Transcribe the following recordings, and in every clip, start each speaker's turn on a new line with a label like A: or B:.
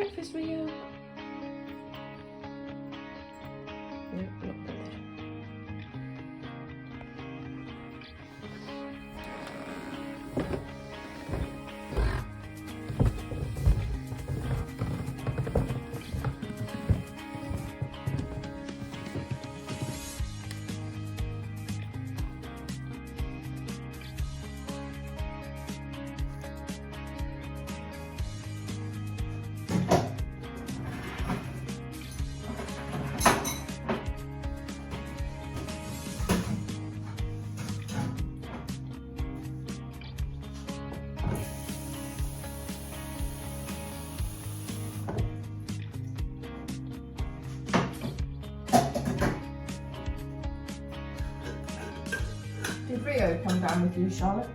A: breakfast, Rio. No, not there.
B: Did Rio come down with you, Charlotte?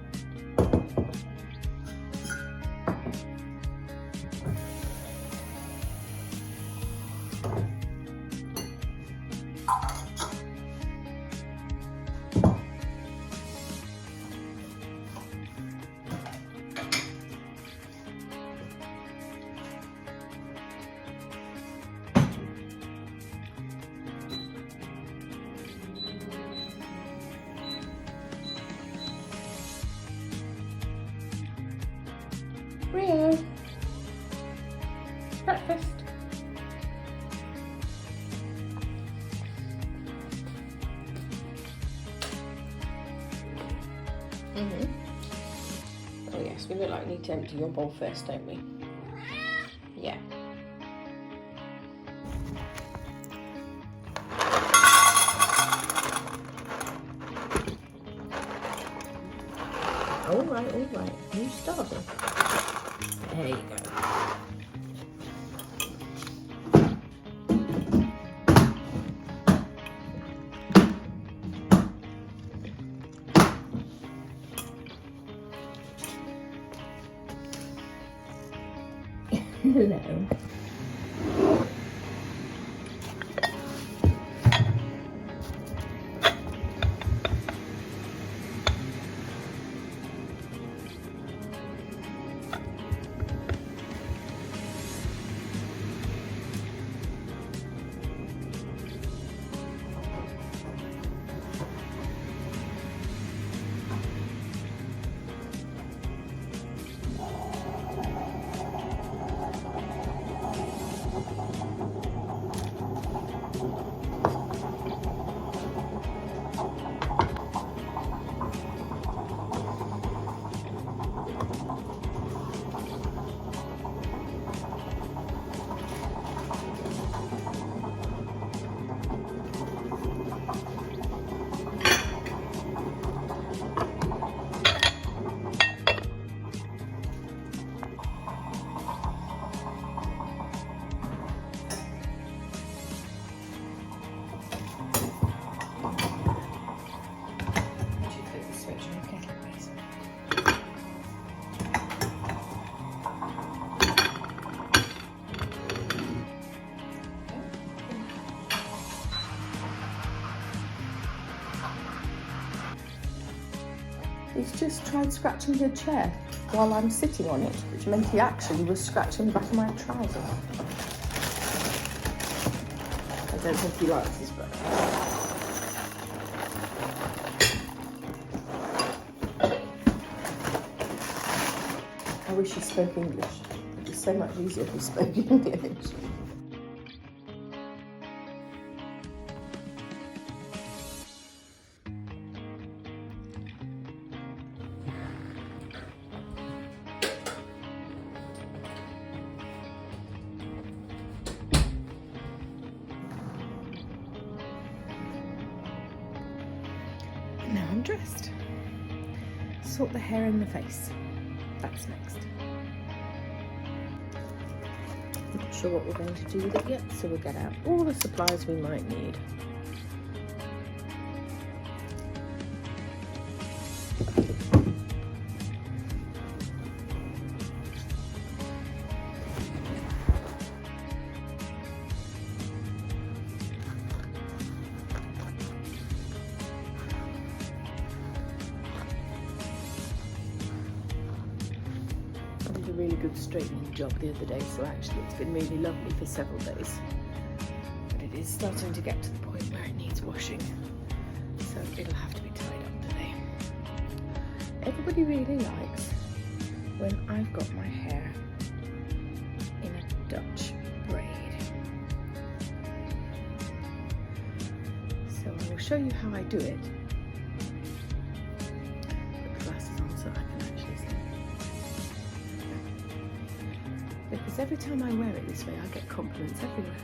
A: Rio. Breakfast. Oh yes, we look like we need to empty your bowl first, don't we? Yeah. All right. You started. There you go. Hello.
B: He's just tried scratching the chair while I'm sitting on it, which meant he actually was scratching the back of my trousers. I don't think he likes his breakfast. I wish he spoke English. It'd be so much easier if he spoke English. Now I'm dressed. Sort the hair and the face. That's next. Not sure what we're going to do with it yet, so we'll get out all the supplies we might need. Really good straightening job the other day, so actually it's been really lovely for several days. But it is starting to get to the point where it needs washing, so it'll have to be tied up today. Everybody really likes when I've got my hair in a Dutch braid. So I will show you how I do it. Put the glasses on so I can actually see. Because every time I wear it this way, I get compliments everywhere.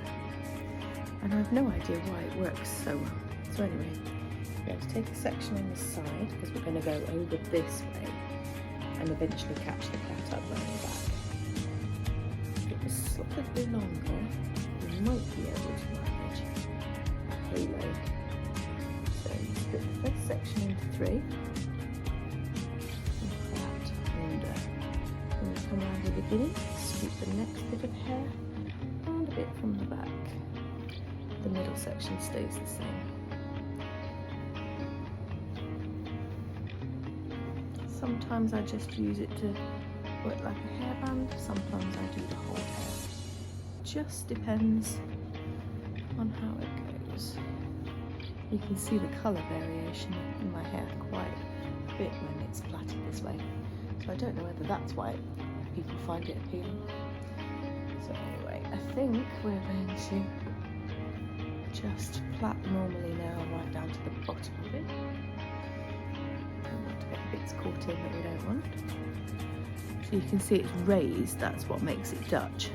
B: And I've no idea why it works so well. So anyway, we're going to take a section on the side because we're going to go over this way and eventually catch the plait up around the back. If it was slightly longer, we might be able to manage a halo. So you split the first section into 3. Like that. And when you come around the beginning, scoop the next bit of hair and a bit from the back. The middle section stays the same. Sometimes I just use it to work like a hairband, sometimes I do the whole hair. Just depends on how it goes. You can see the colour variation in my hair quite a bit when it's plaited this way. So I don't know whether that's why people find it appealing. So anyway, I think we're going to just plait normally now right down to the bottom of it. Bits caught in that we don't want. So you can see it's raised, that's what makes it Dutch,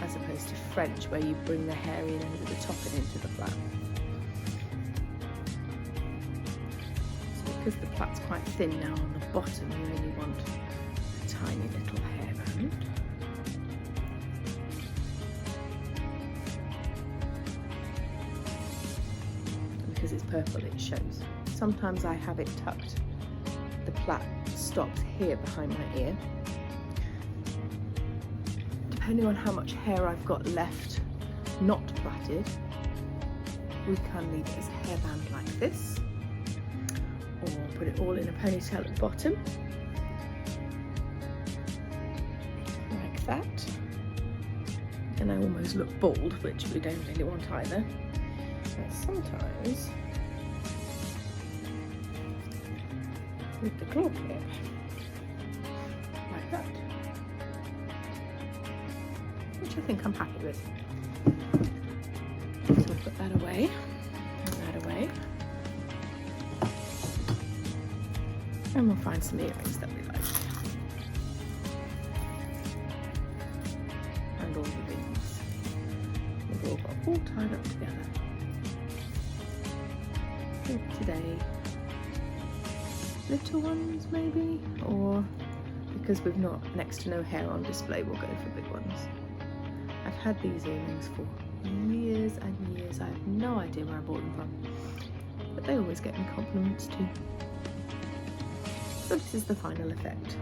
B: as opposed to French where you bring the hair in over the top and into the plait. So because the plait's quite thin now on the bottom, you only want a tiny little hairband. And because it's purple, it shows. Sometimes I have it tucked. The plait stops here behind my ear. Depending on how much hair I've got left not plaited, we can leave it as a hairband like this, or put it all in a ponytail at the bottom, like that. And I almost look bald, which we don't really want either. And sometimes with the claw clip, like that, which I think I'm happy with. So we'll put that away, and that away, and we'll find some earrings that we like, and all the things. We've all got all tied up together. I think today, little ones maybe, or because we've not next to no hair on display, we'll go for big ones. I've had these earrings for years and years. I have no idea where I bought them from, but they always get me compliments too. So this is the final effect.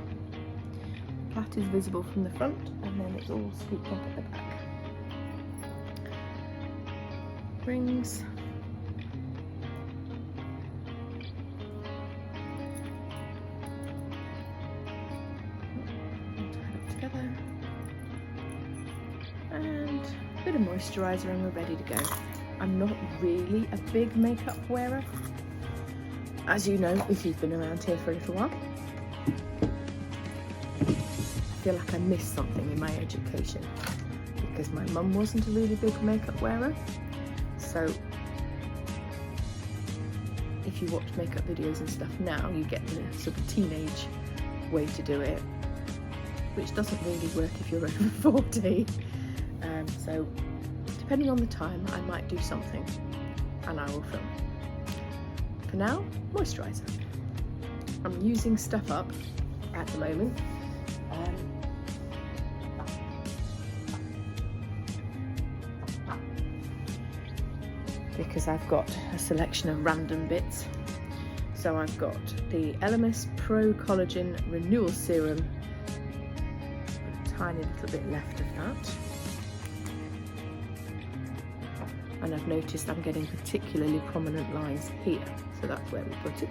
B: The plait is visible from the front and then it's all scooped up at the back. Rings. And a bit of moisturiser and we're ready to go. I'm not really a big makeup wearer, as you know if you've been around here for a little while. I feel like I missed something in my education because my mum wasn't a really big makeup wearer. So if you watch makeup videos and stuff now, you get the sort of teenage way to do it, which doesn't really work if you're over 40. So depending on the time, I might do something and I will film. For now, moisturiser. I'm using Stuff Up at the moment. Because I've got a selection of random bits. So I've got the LMS Pro Collagen Renewal Serum, a tiny little bit left of that. And I've noticed I'm getting particularly prominent lines here, so that's where we put it.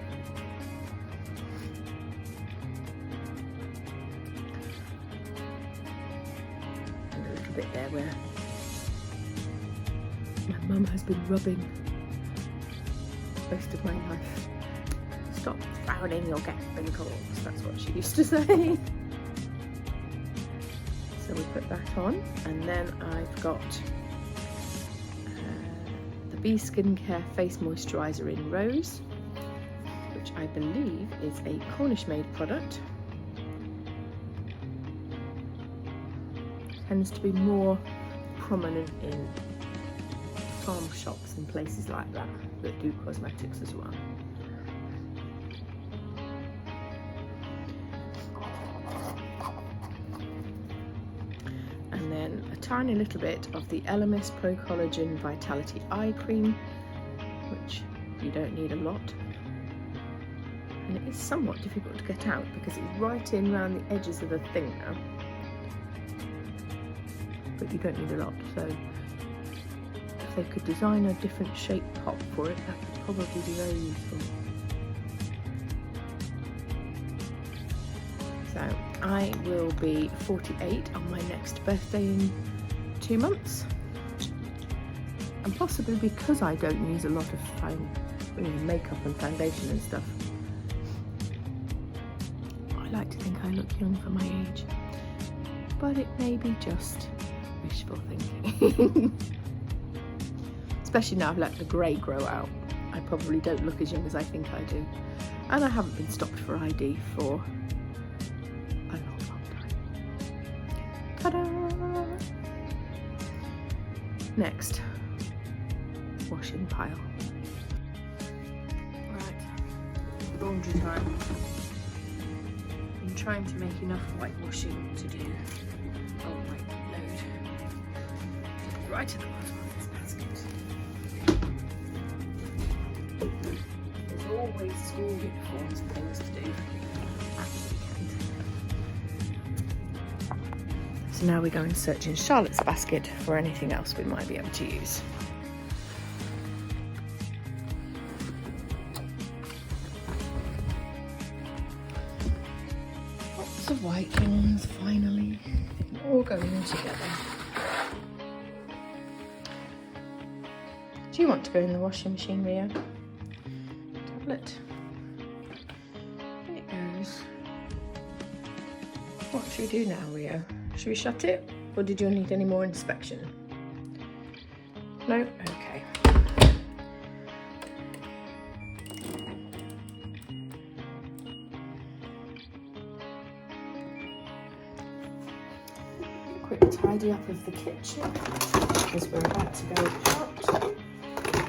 B: where my mum has been rubbing most of my life. Stop frowning, you'll get wrinkles. That's what she used to say. So we put that on, and then I've got the Bee Skincare Face Moisturiser in Rose, which I believe is a Cornish-made product. Tends to be more prominent in farm shops and places like that do cosmetics as well. And then a tiny little bit of the Elemis Pro Collagen Vitality Eye Cream, which you don't need a lot. And it is somewhat difficult to get out because it's right in around the edges of the thing now. But you don't need a lot, so if they could design a different shape top for it, that would probably be very useful. So I will be 48 on my next birthday in 2 months, and possibly because I don't use a lot of makeup and foundation and stuff, I like to think I look young for my age, but it may be just wishful thinking. Especially now I've let the grey grow out. I probably don't look as young as I think I do, and I haven't been stopped for ID for a long time. Ta-da! Next, washing pile. Right, laundry time. I'm trying to make enough whitewashing to do a white load right at the bottom of this basket. There's always school uniforms and things to do at the weekend. So now we go and search in Charlotte's basket for anything else we might be able to use. Lots of white ones, finally, all going in together. Do you want to go in the washing machine, Rio? Tablet. There it goes. What should we do now, Rio? Should we shut it, or did you need any more inspection? No? Okay. Quick tidy up of the kitchen, because we're about to go out.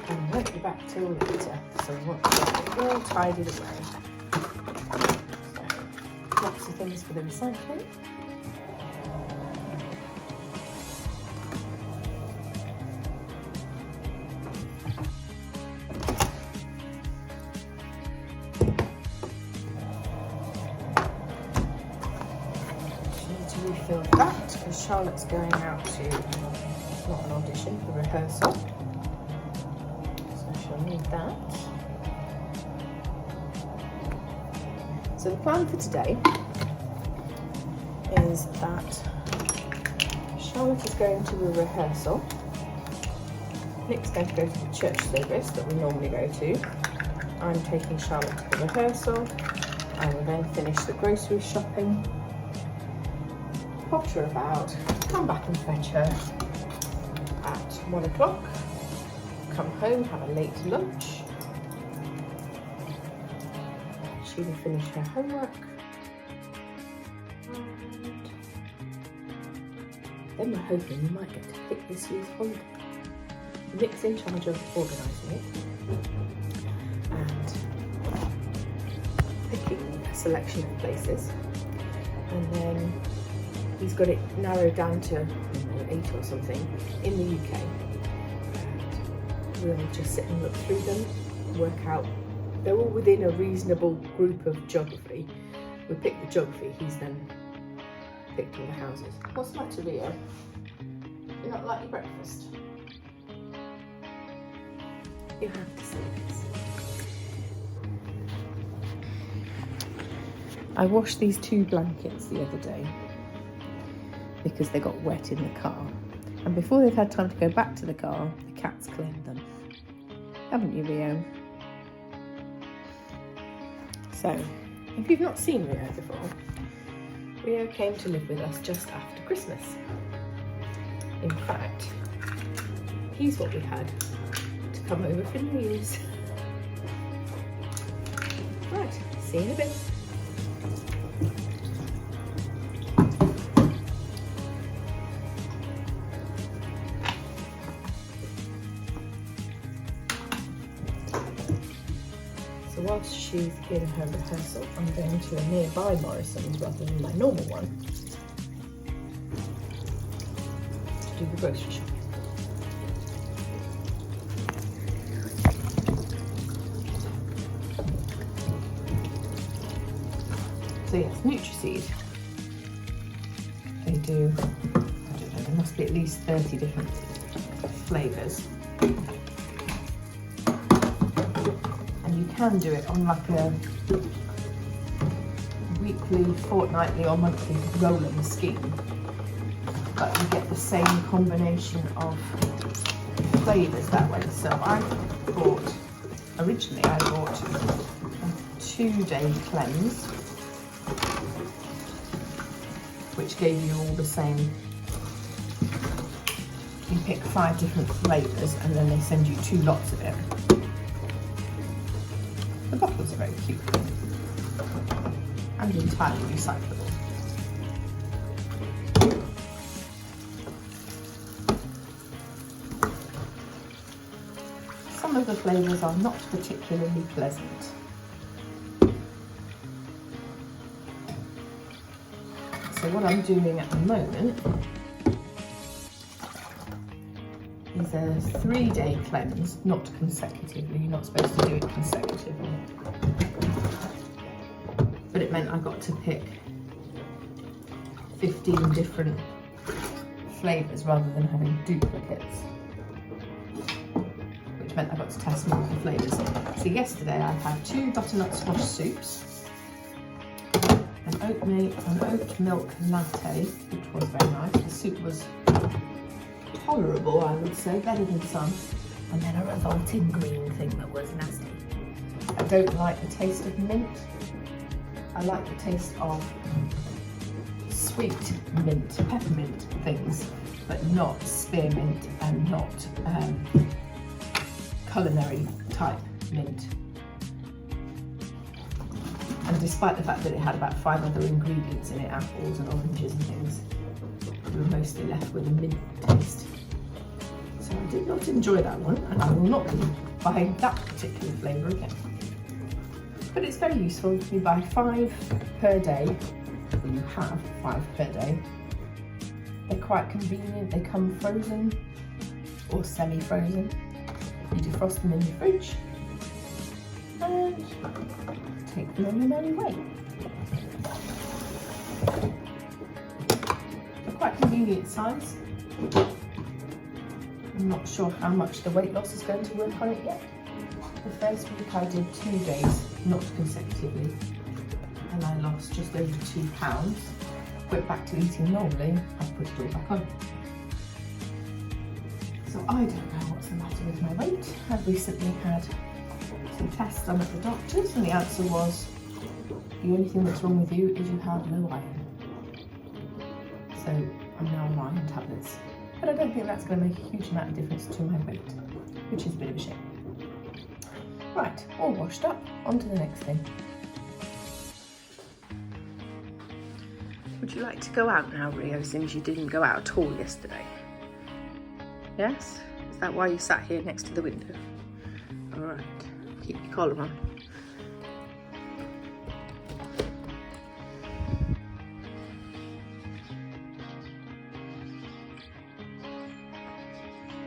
B: And won't be back till later, so we want to get it all tidied away. So, lots of things for the recycling. Need to refill that because Charlotte's going out to, not an audition, a rehearsal. Need that. So the plan for today is that Charlotte is going to a rehearsal. Nick's going to go to the church service that we normally go to. I'm taking Charlotte to the rehearsal. I will then finish the grocery shopping, potter about, come back and fetch her at 1 o'clock. Come home, have a late lunch. She will finish her homework. And then we're hoping we might get to pick this year's holiday. Nick's in charge of organising it and picking a selection of places. And then he's got it narrowed down to 8 or something in the UK. We'll just sit and look through them, work out. They're all within a reasonable group of geography. We pick the geography, he's then picked all the houses. What's that to Rio? You not like your breakfast? You have to say this. I washed these 2 blankets the other day because they got wet in the car. And And before they've had time to go back to the car, the cat's claimed them. Haven't you, Rio? So, if you've not seen Rio before, Rio came to live with us just after Christmas. In fact, he's what we had to come over for New Year's. Right, see you in a bit. So whilst she's in her rehearsal, I'm going to a nearby Morrison's rather than my normal one to do the grocery shopping. So yes, Nutriseed. They do, I don't know, there must be at least 30 different flavours. And you can do it on like a weekly, fortnightly or monthly rolling scheme. But you get the same combination of flavours that way. So originally I bought a 2-day cleanse, which gave you all the same. You pick 5 different flavours and then they send you 2 lots of it. The bottles are very cute and entirely recyclable. Some of the flavours are not particularly pleasant. So what I'm doing at the moment is a 3-day cleanse, not consecutively. You're not supposed to do it consecutively. But it meant I got to pick 15 different flavours rather than having duplicates, which meant I got to test multiple flavours. So yesterday I had 2 butternut squash soups, an oat milk latte, which was very nice. The soup was tolerable, I would say, better than some. And then a revolting green thing that was nasty. I don't like the taste of mint. I like the taste of sweet mint, peppermint things, but not spearmint and not culinary type mint. And despite the fact that it had about 5 other ingredients in it, apples and oranges and things, we were mostly left with a mint taste. So I did not enjoy that one, and I will not be buying that particular flavour again. But it's very useful. You buy 5 per day, or you have 5 per day. They're quite convenient. They come frozen or semi-frozen. You defrost them in your fridge and take them on your merry way. They're quite convenient size. I'm not sure how much the weight loss is going to work on it yet. The first week I did 2 days, not consecutively, and I lost just over 2 pounds. Went back to eating normally, I put it all back on. So I don't know what's the matter with my weight. I've recently had some tests done at the doctor's, and the answer was, the only thing that's wrong with you is you have low iron. So I'm now on iron tablets. But I don't think that's going to make a huge amount of difference to my weight, which is a bit of a shame. Right, all washed up, on to the next thing. Would you like to go out now, Rio, since you didn't go out at all yesterday? Yes? Is that why you sat here next to the window? All right, keep your collar on.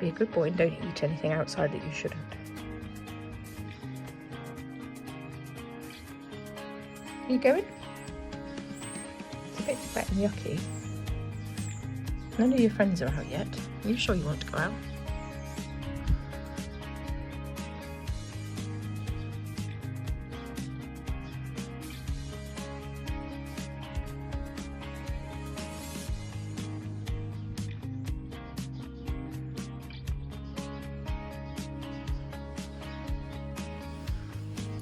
B: Be a good boy and don't eat anything outside that you shouldn't. Are you going? It's a bit wet and yucky. None of your friends are out yet. Are you sure you want to go out?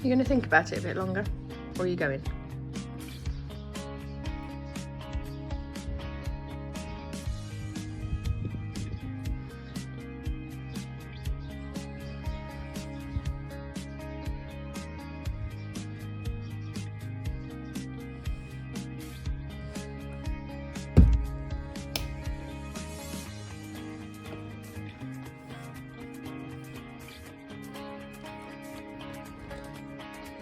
B: You're going to think about it a bit longer, or are you going?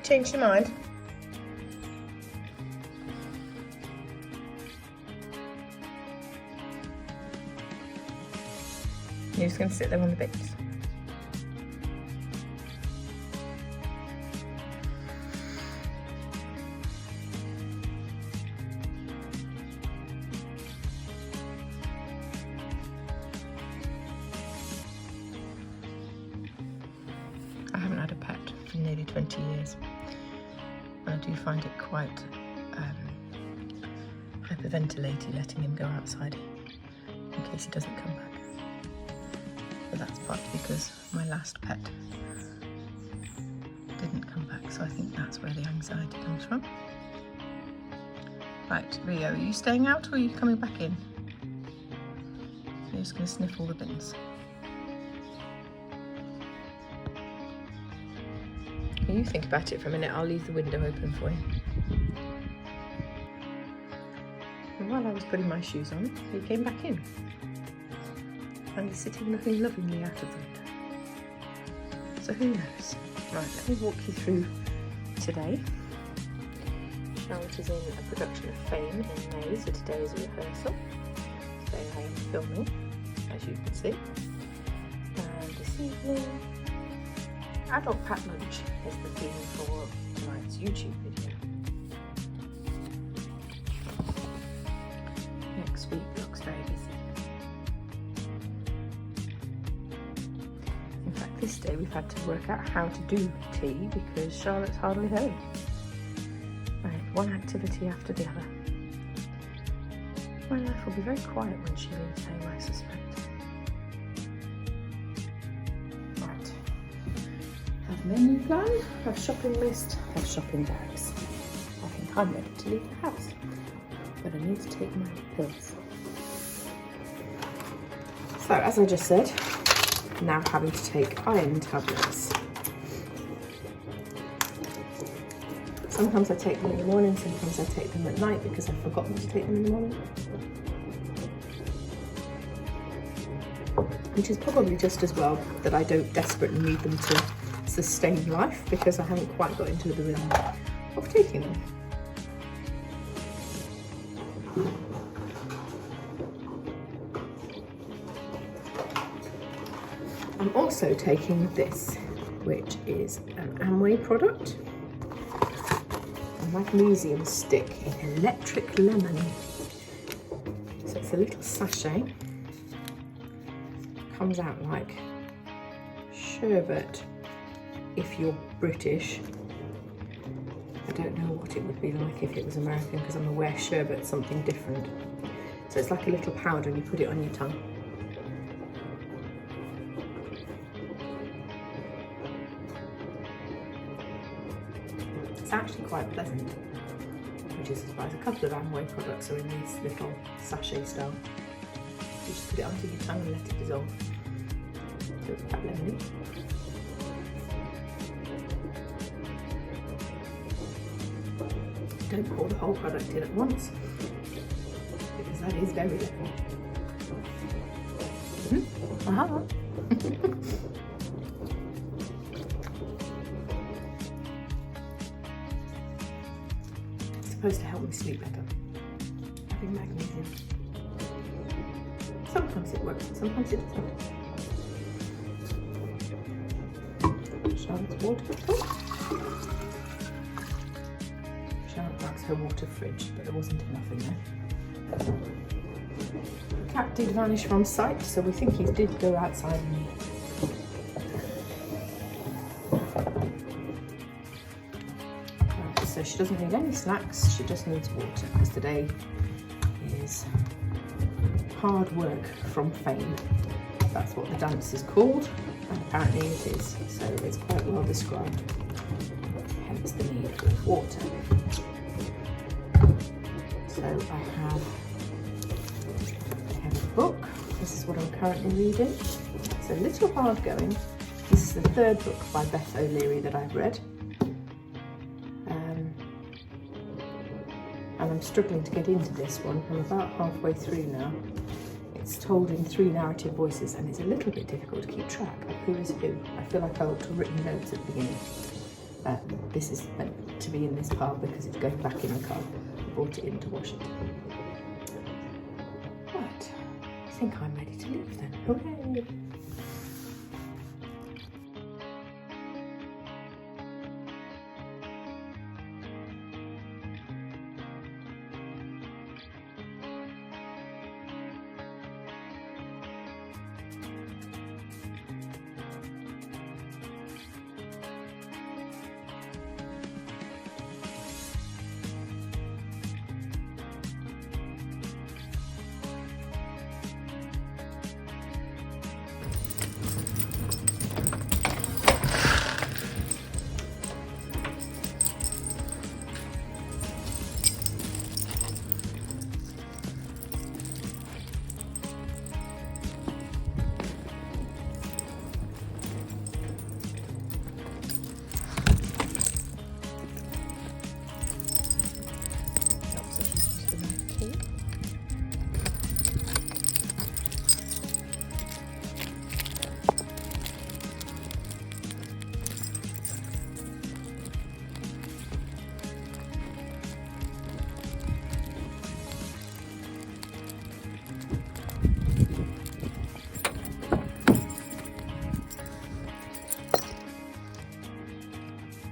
B: Changed your mind? You're just going to sit there on the bench. I haven't had a pet for nearly 20 years. I do find it quite hyperventilating letting him go outside in case he doesn't come back. But that's partly because my last pet didn't come back, so I think that's where the anxiety comes from. Right, Rio, are you staying out or are you coming back in? You're just going to sniff all the bins. You think about it for a minute, I'll leave the window open for you. And while I was putting my shoes on, he came back in. And he's sitting looking lovingly out of the window. So who knows? Right, let me walk you through today. Charlotte is in a production of Fame in May, so today is a rehearsal. Today I am filming, as you can see. And this evening, Adult Pack Lunch is the theme for tonight's YouTube video. Next week looks very busy. In fact, this day we've had to work out how to do tea because Charlotte's hardly home. Right, one activity after the other. My life will be very quiet when she leaves home, I suspect. Menu plan, have shopping list, have shopping bags. I think I'm ready to leave the house, but I need to take my pills. So, as I just said, now having to take iron tablets. Sometimes I take them in the morning, sometimes I take them at night because I've forgotten to take them in the morning. Which is probably just as well that I don't desperately need them to sustain life because I haven't quite got into the rhythm of taking them. I'm also taking this, which is an Amway product, a magnesium stick in electric lemon. So it's a little sachet, comes out like sherbet. If you're British, I don't know what it would be like if it was American because I'm aware sherbet's something different. So it's like a little powder and you put it on your tongue. It's actually quite pleasant, which is surprise. A couple of Amway products are in this little sachet style. You just put it onto your tongue and let it dissolve. So it's quite lemony. Don't pour the whole product in at once because that is very lemony. Aha! It's supposed to help me sleep better. Having magnesium. Sometimes it works, sometimes it doesn't. Charlotte's water bottle. Charlotte likes her water fridge, but there wasn't enough in there. The cat did vanish from sight, so we think he did go outside and eat. So she doesn't need any snacks, she just needs water, because today is hard work from Fame. That's what the dance is called, and apparently it is, so it's quite well described.
C: hence the need for water. So I have a book. This is what I'm currently reading. It's a little hard going. This is the third book by Beth O'Leary that I've read. And I'm struggling to get into this one. I'm about halfway through now. It's told in 3 narrative voices and it's a little bit difficult to keep track of who is who. I feel like I ought to have written notes at the beginning. This is meant to be in this pile because it's going back in the car. I brought it in to wash it. Right, I think I'm ready to leave then. Hooray!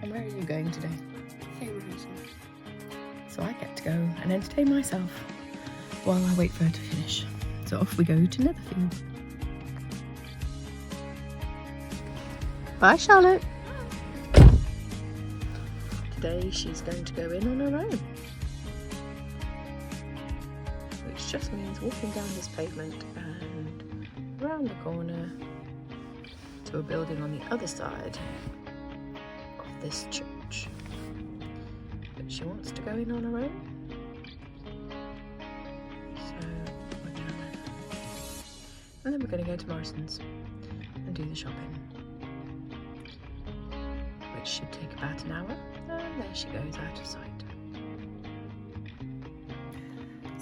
C: Where are you going today?
B: Rehearsal.
C: So I get to go and entertain myself while I wait for her to finish. So off we go to Netherfield. Bye, Charlotte. Today she's going to go in on her own, which just means walking down this pavement and around the corner to a building on the other side of this church. But she wants to go in on her own, so we're going to let her. And then we're going to go to Morrison's and do the shopping, which should take about an hour. And there she goes, out of sight.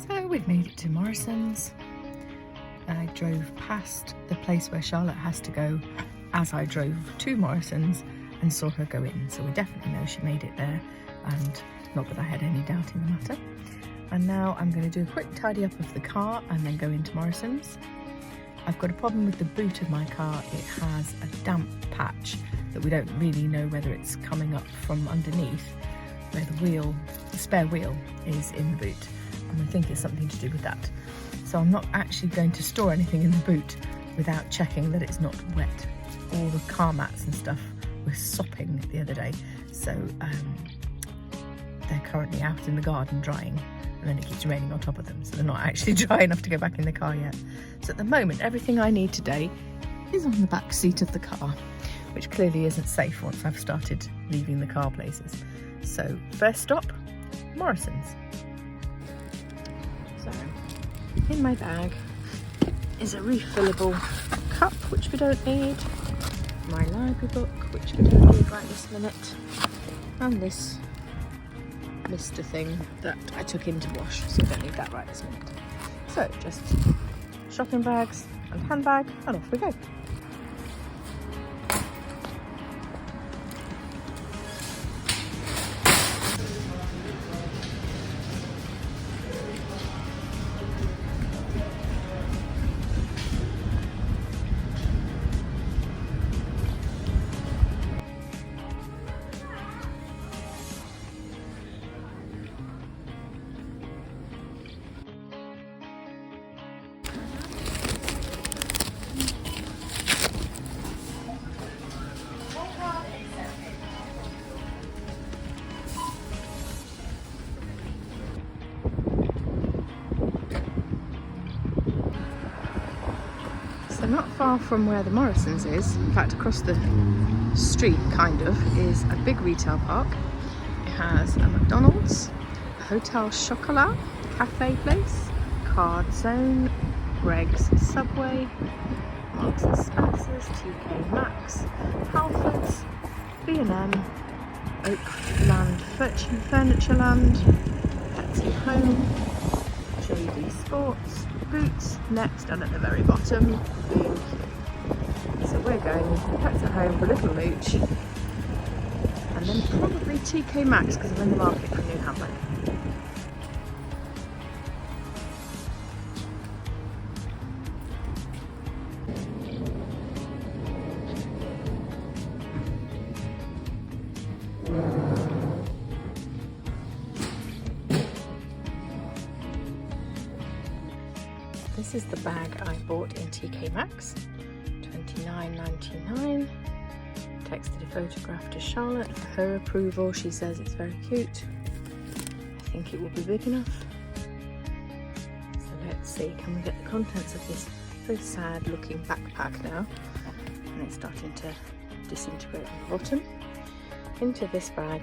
C: So we've made it to Morrison's. I drove past the place where Charlotte has to go as I drove to Morrison's and saw her go in. So we definitely know she made it there, and not that I had any doubt in the matter. And now I'm going to do a quick tidy up of the car and then go into Morrison's. I've got a problem with the boot of my car. It has a damp patch that we don't really know whether it's coming up from underneath where the spare wheel is in the boot, and we think it's something to do with that. So I'm not actually going to store anything in the boot without checking that it's not wet. All the car mats and stuff were sopping the other day, so they're currently out in the garden drying, and then it keeps raining on top of them, so they're not actually dry enough to go back in the car yet. So at the moment, everything I need today is on the back seat of the car, which clearly isn't safe once I've started leaving the car places. So first stop, Morrison's. So in my bag is a refillable cup, which we don't need, my library book, which we don't need right this minute, and this mister thing that I took in to wash, so we don't need that right this minute. So just shopping bags and handbag, and off we go. not far from where the Morrisons is, in fact across the street kind of, is a big retail park. It has a McDonald's, a Hotel Chocolat, cafe place, Card Zone, Greg's Subway, Marks and Spencer's, TK Maxx, Halfords, B&M, Oakland Furnitureland, Petsy Home, JD Sports, Boots, next, and at the very bottom, B&Q. So we're going to Pets at Home for a little mooch, and then probably TK Maxx because I'm in the market for a new handbag. This is the bag I bought in TK Maxx, $29.99. Texted a photograph to Charlotte for her approval. She says it's very cute. I think it will be big enough. So let's see, can we get the contents of this very sad looking backpack now? And it's starting to disintegrate on the bottom. Into this bag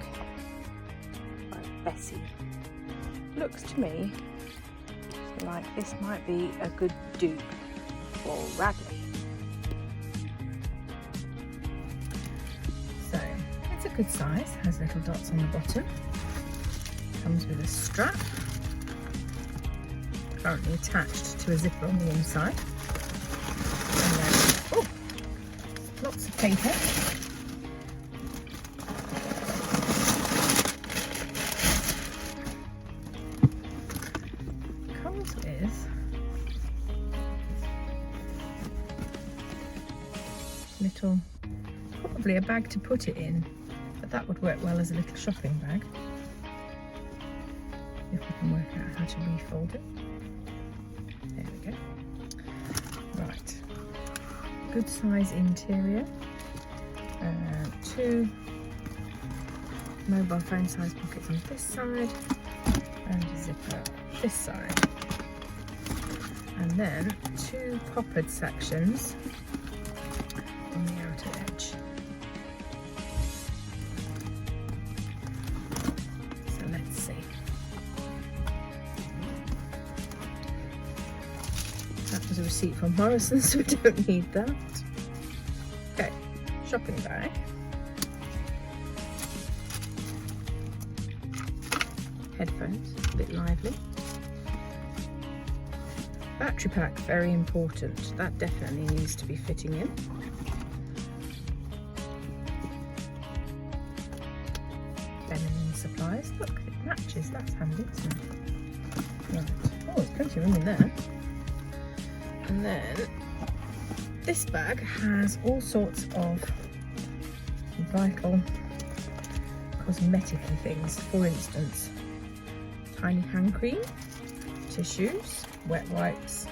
C: by Bessie. Looks to me like this might be a good dupe for Radley. So it's a good size, has little dots on the bottom, comes with a strap, currently attached to a zipper on the inside, and then lots of paper. Is little, probably a bag to put it in, but that would work well as a little shopping bag if we can work out how to refold it. There we go. Right, good size interior, 2 mobile phone size pockets on this side and a zipper this side. And then 2 poppered sections on the outer edge. So let's see. That was a receipt from Morrisons, so we don't need that. Okay, shopping bag. Headphones, a bit lively. Battery pack, very important. That definitely needs to be fitting in. Feminine supplies. Look, it matches. That's handy, isn't it? Right. Oh, there's plenty of room in there. And then this bag has all sorts of vital cosmetic-y things. For instance, tiny hand cream, tissues, wet wipes,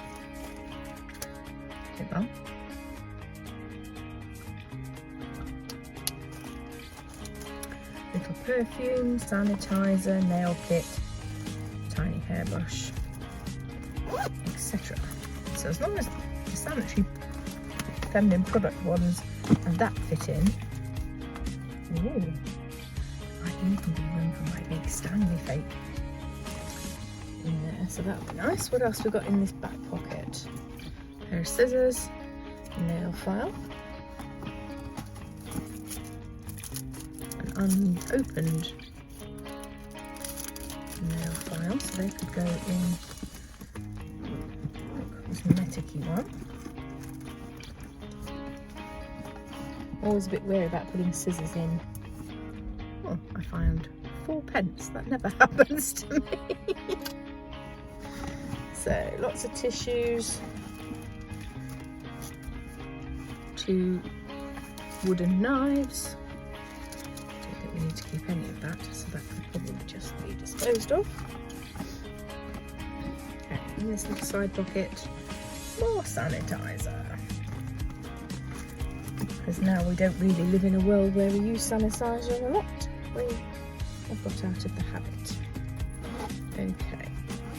C: lip balm, little perfume, sanitizer, nail kit, tiny hairbrush, etc. So as long as the sanitary feminine product ones and that fit in, ooh, might even be room for my big Stanley fake in there, so that would be nice. What else we got in this back pocket? A pair of scissors, nail file, an unopened nail file, so they could go in. Look, cosmetic-y one. Always a bit wary about putting scissors in. Oh, I found 4p. That never happens to me. So lots of tissues, 2 wooden knives. Don't think we need to keep any of that, so that could probably just be disposed of. Okay, in this little side pocket, more sanitizer. Because now we don't really live in a world where we use sanitizer a lot. We have got out of the habit. Okay.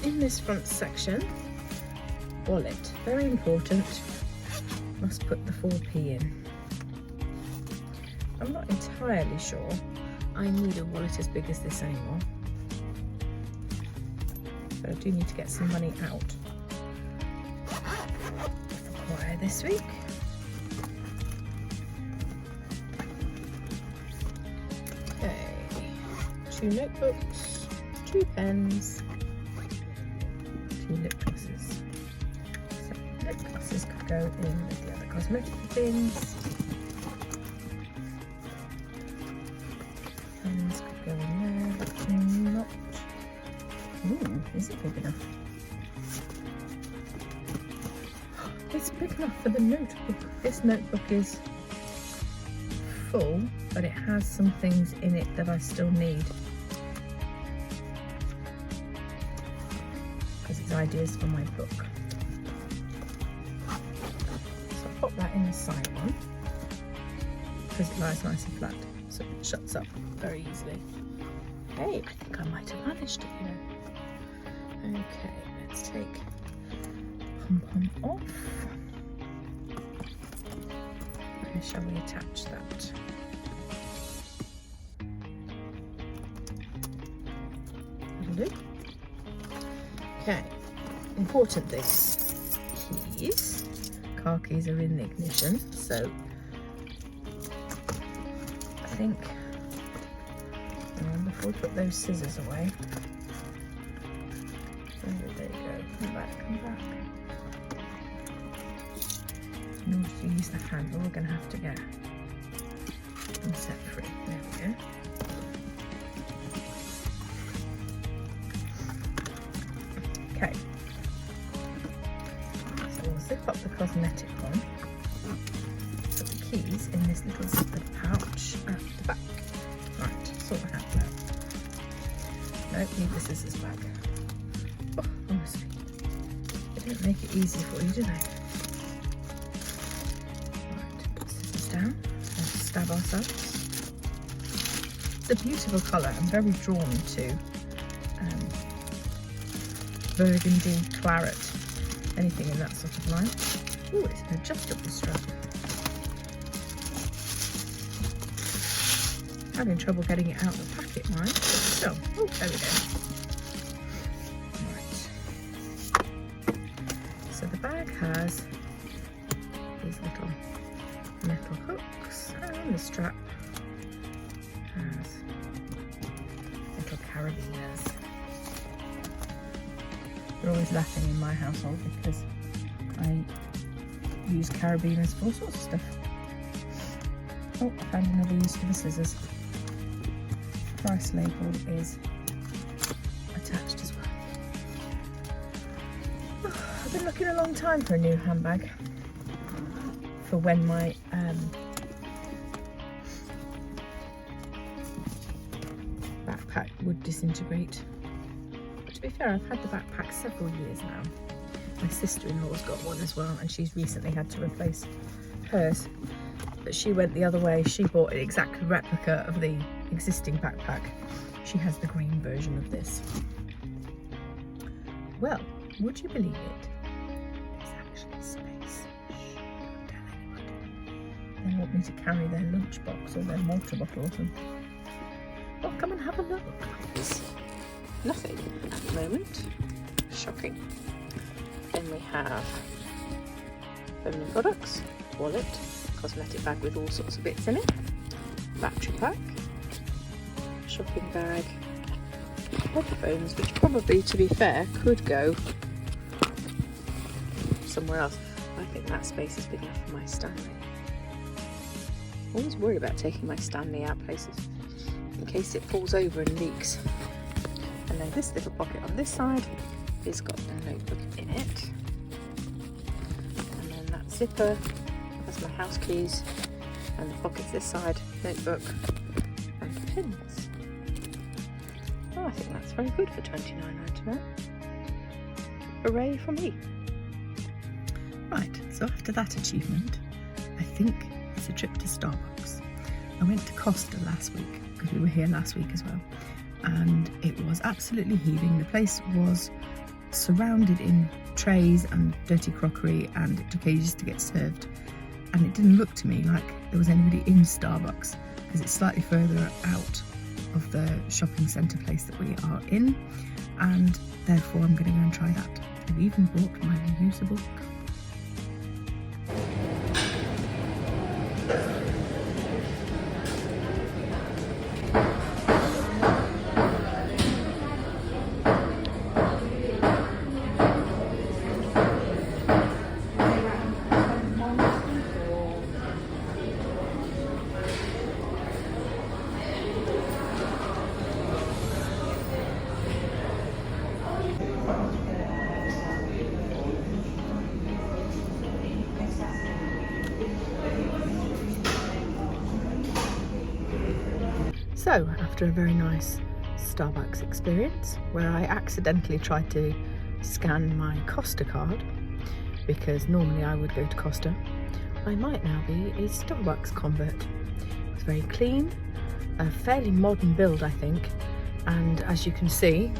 C: In this front section, wallet, very important. must put the 4p in. I'm not entirely sure I need a wallet as big as this anymore, but I do need to get some money out for choir this week. Okay, 2 notebooks, 2 pens, 2 lip glosses. So lip glosses could go in with the other cosmetic things. Pens could go in there, but not. Ooh, is it big enough? It's big enough for the notebook. This notebook is full, but it has some things in it that I still need, because it's ideas for my book. So I'll pop that in the side one, because it lies nice and flat, so it shuts up very easily. Hey, I think I might have managed it, you know. Okay, let's take pom-pom off. Where shall we attach that? That'll do. Okay, important things. Keys. Car keys are in the ignition, so I think before we put those scissors away. There you go, come back. In order to use the handle, we're going to have to get them set free. There we go. Okay, so we'll zip up the cosmetic one, put the keys in this little zippered pouch at the back. Right, sort the handle out. No, leave the scissors back. Oh, honestly, they don't make it easy for you, do they? Right, put scissors down and stab ourselves. It's a beautiful colour. I'm very drawn to burgundy, claret, anything in that sort of line. Oh, it's an adjustable strap. Having trouble getting it out of the packet, mind, but still. Oh, there we go. Right. So the bag has these little metal hooks, and the strap has little carabiners. We're always laughing in my household because I use carabiners for all sorts of stuff. Oh, I found another use for the scissors. Price label is attached as well. Oh, I've been looking a long time for a new handbag for when my backpack would disintegrate. But to be fair, I've had the backpack several years now. My sister-in-law's got one as well, and she's recently had to replace hers. But she went the other way. She bought an exact replica of the existing backpack. She has the green version of this. Well, would you believe it? There's actually space. Shh, don't tell anybody. They want me to carry their lunchbox or their water bottle or something. Well, come and have a look. There's nothing at the moment. Shocking. Then we have feminine products, wallet, cosmetic bag with all sorts of bits in it, battery pack, shopping bag, headphones, which probably, to be fair, could go somewhere else. I think that space is big enough for my Stanley. I always worry about taking my Stanley out places in case it falls over and leaks. And then this little pocket on this side has got a notebook in it, and then that zipper has my house keys, and the pockets this side, notebook and pins. Oh, I think that's very good for £29.99. Hooray for me. Right, so after that achievement, I think it's a trip to Starbucks. I went to Costa last week, because we were here last week as well, and it was absolutely heaving. The place was surrounded in trays and dirty crockery, and it took ages to get served. and it didn't look to me like there was anybody in Starbucks because it's slightly further out of the shopping centre place that we are in, and therefore I'm going to go and try that. I've even bought my reusable cup. So, after a very nice Starbucks experience, where I accidentally tried to scan my Costa card, because normally I would go to Costa, I might now be a Starbucks convert. It's very clean, a fairly modern build I think, and as you can see,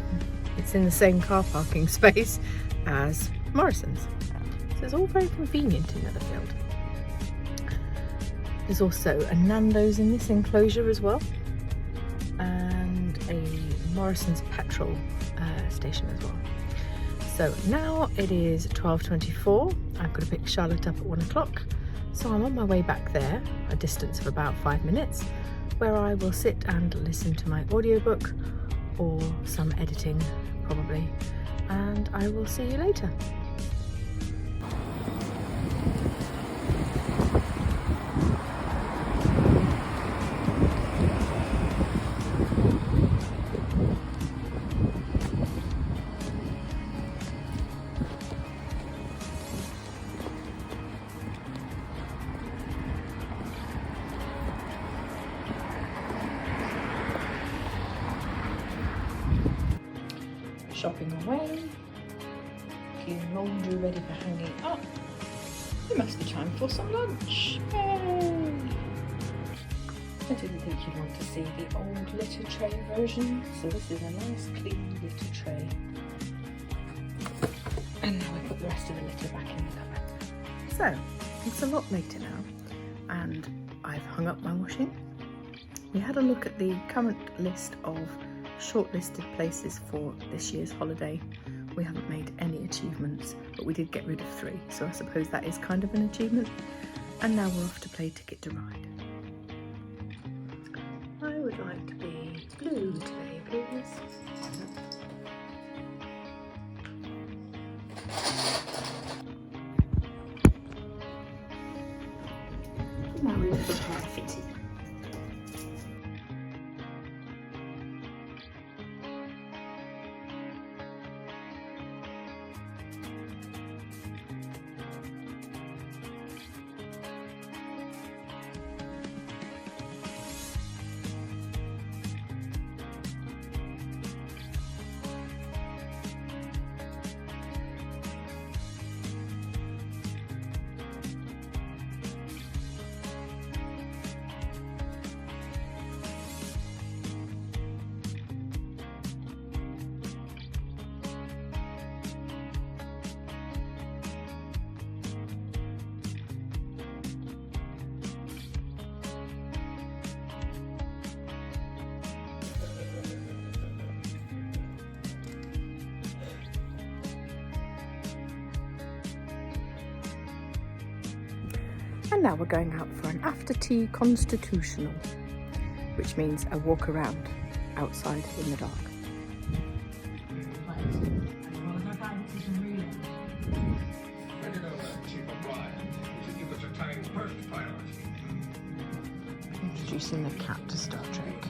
C: it's in the same car parking space as Morrison's. So it's all very convenient in Netherfield. There's also a Nando's in this enclosure as well, and a Morrison's petrol station as well. So now it is 12:24. I've got to pick Charlotte up at 1 o'clock. So I'm on my way back there, a distance of about 5 minutes, where I will sit and listen to my audiobook or some editing probably, and I will see you later. Shopping away, getting laundry ready for hanging up. It must be time for some lunch. Yay! I didn't think you'd want to see the old litter tray version, so this is a nice clean litter tray. And now I put the rest of the litter back in the cupboard. So, it's a lot later now, and I've hung up my washing. We had a look at the current list of shortlisted places for this year's holiday. We haven't made any achievements, but we did get rid of 3, so I suppose that is kind of an achievement. And now we're off to play Ticket to Ride. I would like to be blue today, please. Now we look for our fitting. And now we're going out for an after tea constitutional, which means a walk around outside in the dark. Introducing the cat to Star Trek.